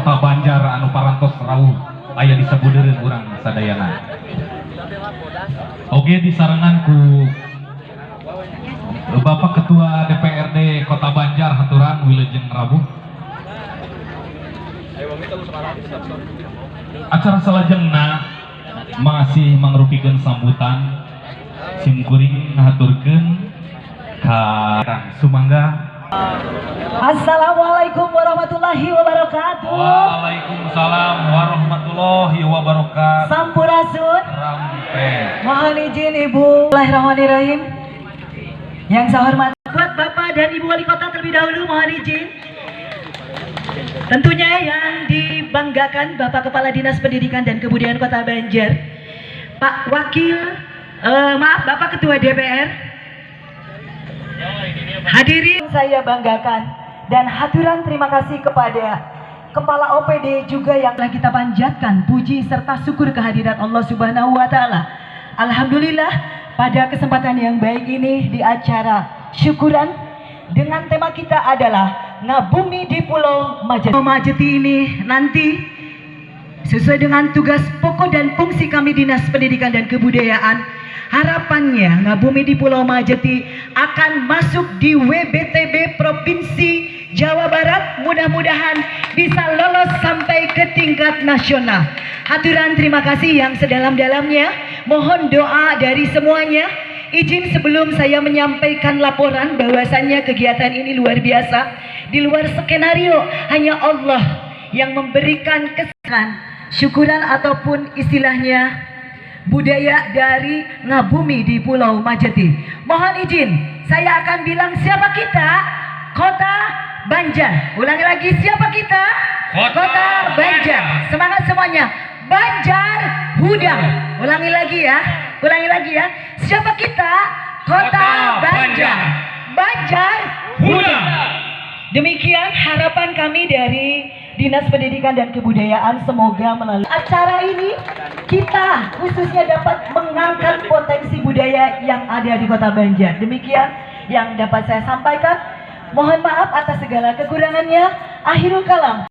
Kota Banjar anu parantos rawuh aya disebuteureun urang sadayana. Oge disarengan ku Bapak Ketua DPRD Kota Banjar haturan Wilujeng Rabuh. Acara salajengna masih mangrupikeun sambutan simkuring ngahaturkeun ka sumangga. Assalamualaikum warahmatullahi wabarakatuh. Waalaikumsalam warahmatullahi wabarakatuh. Sampurasun. Rampe. Mohon izin Ibu. Bismillahirrahmanirrahim. Yang saya hormati buat Bapak dan Ibu Wali Kota terlebih dahulu mohon izin. Tentunya yang dibanggakan Bapak Kepala Dinas Pendidikan dan Kebudayaan Kota Banjar, Pak Wakil, Bapak Ketua DPR, hadirin saya banggakan dan haturan terima kasih kepada Kepala OPD juga yang telah kita panjatkan puji serta syukur kehadiran Allah Subhanahu wa Ta'ala. Alhamdulillah pada kesempatan yang baik ini di acara syukuran dengan tema kita adalah Ngabumi di Pulau Majeti. Majeti ini nanti sesuai dengan tugas pokok dan fungsi kami Dinas Pendidikan dan Kebudayaan, harapannya Ngabumi di Pulau Majeti akan masuk di WBTB Provinsi Jawa Barat, mudah-mudahan bisa lolos sampai ke tingkat nasional. Haturan terima kasih yang sedalam-dalamnya, mohon doa dari semuanya. Izin sebelum saya menyampaikan laporan bahwasannya kegiatan ini luar biasa, di luar skenario, hanya Allah yang memberikan kesan, syukuran ataupun istilahnya budaya dari Ngabumi di Pulau Majeti. Mohon izin, saya akan bilang siapa kita? Kota Banjar. Ulangi lagi, siapa kita? Kota Banjar. Semangat semuanya. Banjar Hudang. Ulangi lagi ya. Ulangi lagi ya. Siapa kita? Kota Banjar. Banjar Hudang. Demikian harapan kami dari Dinas Pendidikan dan Kebudayaan, semoga melalui acara ini kita khususnya dapat mengangkat potensi budaya yang ada di Kota Banjar. Demikian yang dapat saya sampaikan. Mohon maaf atas segala kekurangannya. Akhirul kalam.